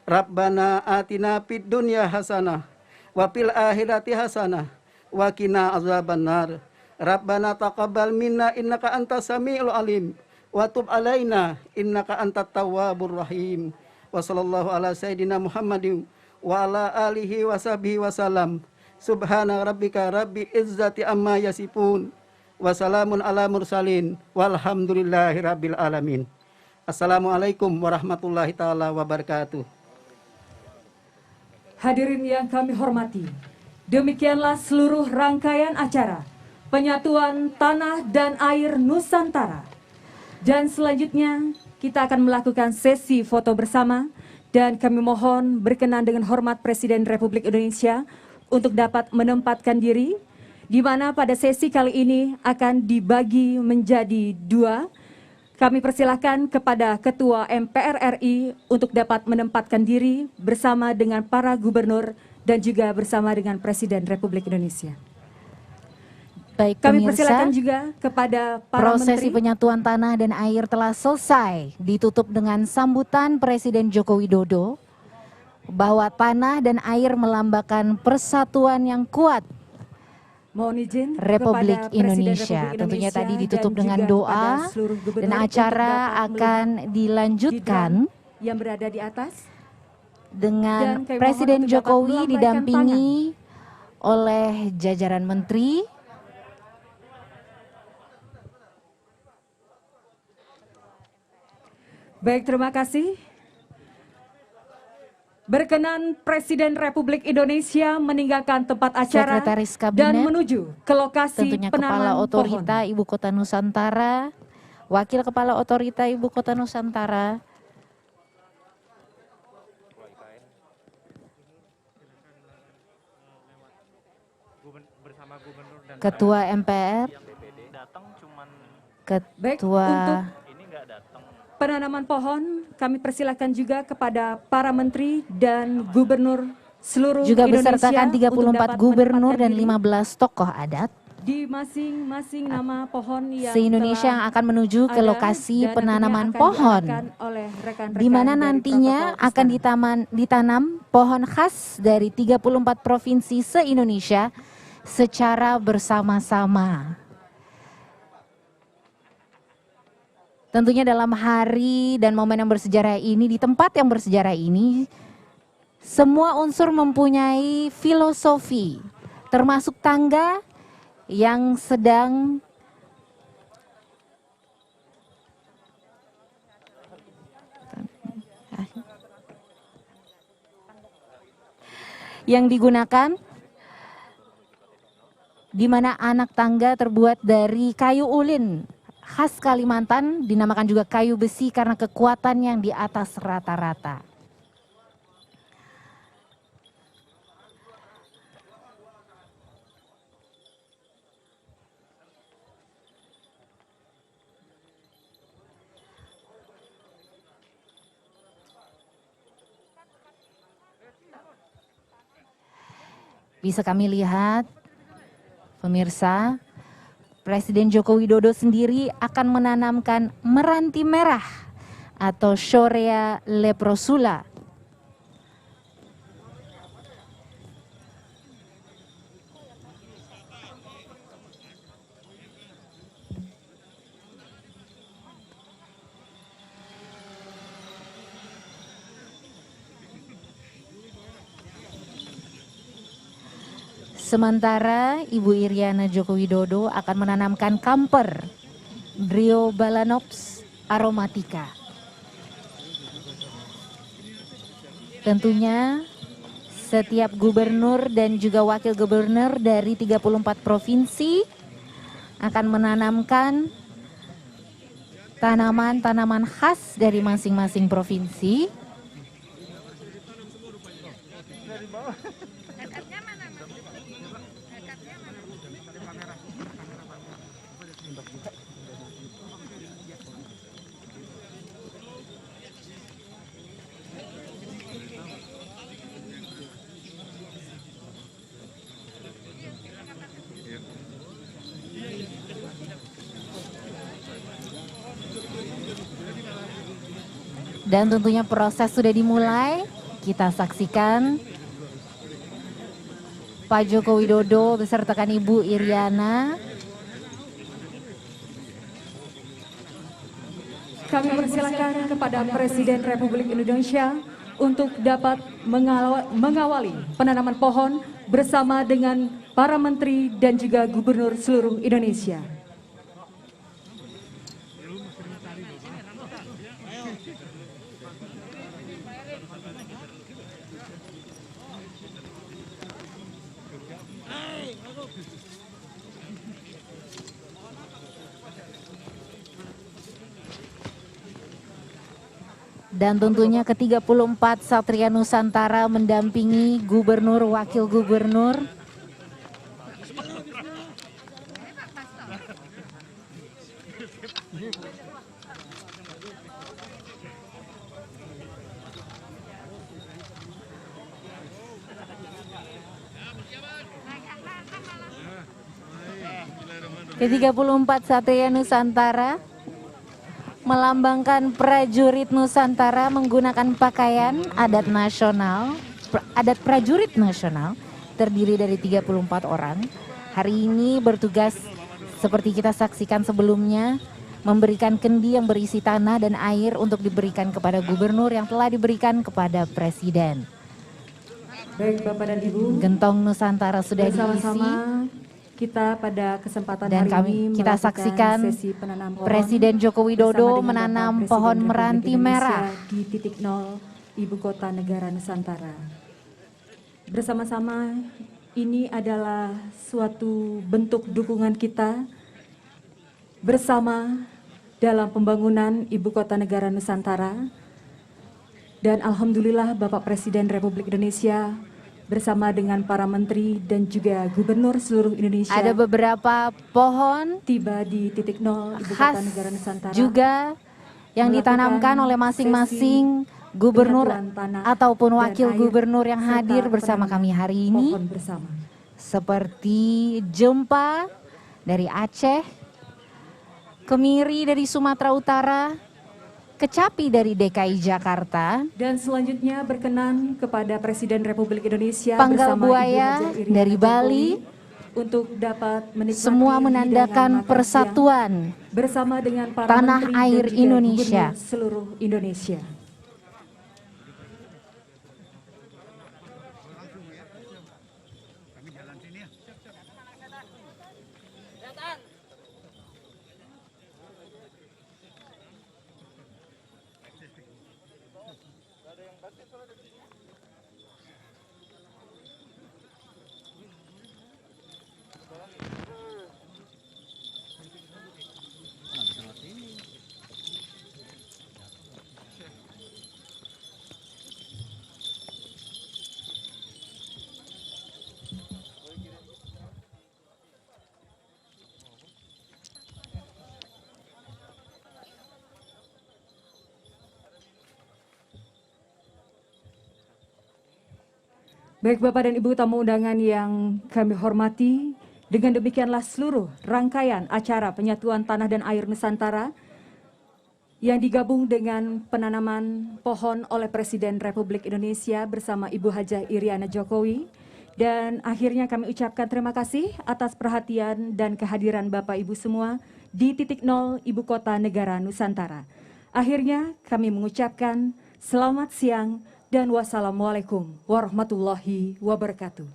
Rabbana atina fid dunya hasanah wa fil akhirati hasanah wa qina azabannar. Rabbana taqabbal minna innaka antas samiul alim wa tub alaina innaka antat tawwabur rahim. Wa sallallahu ala sayidina Muhammadin wa ala alihi wa sahbihi wa salam. Subhana rabbika rabbi izzati amma yasifun wa salamun ala mursalin walhamdulillahi rabbil alamin. Assalamualaikum warahmatullahi taala wabarakatuh. Hadirin yang kami hormati, demikianlah seluruh rangkaian acara Penyatuan Tanah dan Air Nusantara. Dan selanjutnya kita akan melakukan sesi foto bersama dan kami mohon berkenan dengan hormat Presiden Republik Indonesia untuk dapat menempatkan diri, di mana pada sesi kali ini akan dibagi menjadi dua. Kami persilahkan kepada Ketua MPR RI untuk dapat menempatkan diri bersama dengan para gubernur dan juga bersama dengan Presiden Republik Indonesia. Baik, Kami pemirsa, persilakan juga kepada para prosesi menteri. penyatuan tanah dan air telah selesai, ditutup dengan sambutan Presiden Joko Widodo bahwa tanah dan air melambangkan persatuan yang kuat Mohon izin Republik kepada Presiden Indonesia. Republik Tentunya Indonesia tadi ditutup dan dengan juga doa kepada seluruh gubernur dan untuk acara dapat akan dilanjutkan gibran yang berada di atas. dengan Dan kami mohon Presiden untuk dapat Jokowi melambaikan didampingi oleh jajaran menteri. Baik, terima kasih. Berkenan Presiden Republik Indonesia meninggalkan tempat acara Sekretaris dan Kabinet, menuju ke lokasi tentunya Kepala penanaman Otorita pohon. Ibu Kota Nusantara, Wakil Kepala Otorita Ibu Kota Nusantara, Ketua MPR, Baik, Ketua untuk penanaman pohon kami persilakan juga kepada para menteri dan gubernur seluruh juga Indonesia besertakan untuk 34 dapat gubernur menempatkan dan diri 15 tokoh adat di masing-masing nama pohon yang se-Indonesia yang telah akan menuju ke ada lokasi dan penanaman nantinya akan pohon, diarahkan oleh rekan-rekan di mana dari nantinya protokol akan istana. ditanam pohon khas dari 34 provinsi se-Indonesia secara bersama-sama. Tentunya dalam hari dan momen yang bersejarah ini, di tempat yang bersejarah ini, semua unsur mempunyai filosofi, termasuk tangga yang sedang yang digunakan, di mana anak tangga terbuat dari kayu ulin khas Kalimantan, dinamakan juga kayu besi karena kekuatan yang di atas rata-rata. Bisa kami lihat, pemirsa, Presiden Joko Widodo sendiri akan menanamkan meranti merah atau Shorea leprosula. Sementara Ibu Iriana Joko Widodo akan menanamkan kamper Dryobalanops aromatica. Tentunya setiap gubernur dan juga wakil gubernur dari 34 provinsi akan menanamkan tanaman-tanaman khas dari masing-masing provinsi. Dan tentunya proses sudah dimulai. Kita saksikan Pak Joko Widodo besertakan Ibu Iriana. Kami persilakan kepada Presiden Republik Indonesia untuk dapat mengawali penanaman pohon bersama dengan para menteri dan juga gubernur seluruh Indonesia. Dan tentunya ke-34 Satria Nusantara mendampingi gubernur, wakil gubernur. Ke-34 Satria Nusantara melambangkan prajurit Nusantara menggunakan pakaian adat nasional, adat prajurit nasional terdiri dari 34 orang. Hari ini bertugas seperti kita saksikan sebelumnya, memberikan kendi yang berisi tanah dan air untuk diberikan kepada gubernur yang telah diberikan kepada presiden. Baik Bapak dan Ibu, Gentong Nusantara sudah bersama-sama diisi. Kita pada kesempatan Dan hari ini kita melakukan saksikan sesi penanam pohon Presiden Joko Widodo bersama dengan menanam Bapak pohon Presiden meranti Republik merah. Indonesia di titik nol Ibu Kota Negara Nusantara. Bersama-sama ini adalah suatu bentuk dukungan kita bersama dalam pembangunan Ibu Kota Negara Nusantara. Dan alhamdulillah Bapak Presiden Republik Indonesia bersama dengan para menteri dan juga gubernur seluruh Indonesia. Ada beberapa pohon Tiba di titik nol Ibu khas Kota Negara Nusantara juga yang ditanamkan oleh masing-masing gubernur ataupun wakil gubernur yang hadir bersama kami hari ini. Bersama. Seperti Jempa dari Aceh, Kemiri dari Sumatera Utara, Kecapi dari DKI Jakarta, Dan selanjutnya berkenan kepada Presiden Republik Indonesia Panggal bersama Buaya Ibu Haja Iriana dari Jokowi Bali, untuk dapat menikmati semua menandakan hidangan makan persatuan siang bersama dengan para tanah menteri air dan juga Indonesia. gubernur seluruh Indonesia. Baik Bapak dan Ibu tamu undangan yang kami hormati, dengan demikianlah seluruh rangkaian acara penyatuan tanah dan air Nusantara yang digabung dengan penanaman pohon oleh Presiden Republik Indonesia bersama Ibu Haja Iriana Jokowi. Dan akhirnya kami ucapkan terima kasih atas perhatian dan kehadiran Bapak Ibu semua di titik nol Ibu Kota Negara Nusantara. Akhirnya kami mengucapkan selamat siang dan wassalamualaikum warahmatullahi wabarakatuh.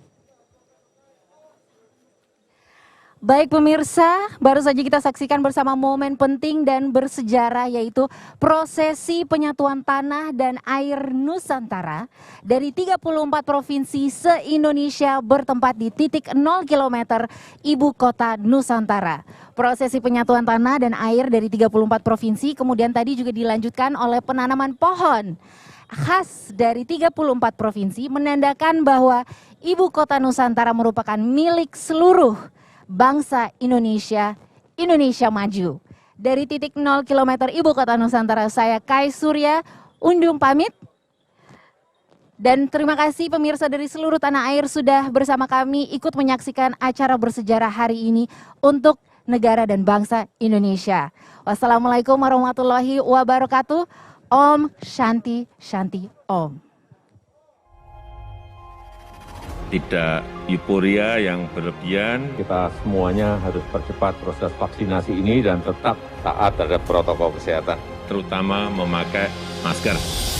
Baik pemirsa, baru saja kita saksikan bersama momen penting dan bersejarah yaitu prosesi penyatuan tanah dan air Nusantara dari 34 provinsi se-Indonesia bertempat di titik 0 km Ibu Kota Nusantara. Prosesi penyatuan tanah dan air dari 34 provinsi kemudian tadi juga dilanjutkan oleh penanaman pohon khas dari 34 provinsi menandakan bahwa Ibu Kota Nusantara merupakan milik seluruh bangsa Indonesia, Indonesia maju. Dari titik 0 km Ibu Kota Nusantara, saya Kai Surya undur pamit. Dan terima kasih pemirsa dari seluruh tanah air sudah bersama kami ikut menyaksikan acara bersejarah hari ini untuk negara dan bangsa Indonesia. Wassalamualaikum warahmatullahi wabarakatuh. Om Shanti Shanti Om. Tidak euforia yang berlebihan. Kita semuanya harus percepat proses vaksinasi ini dan tetap taat terhadap protokol kesehatan. Terutama memakai masker.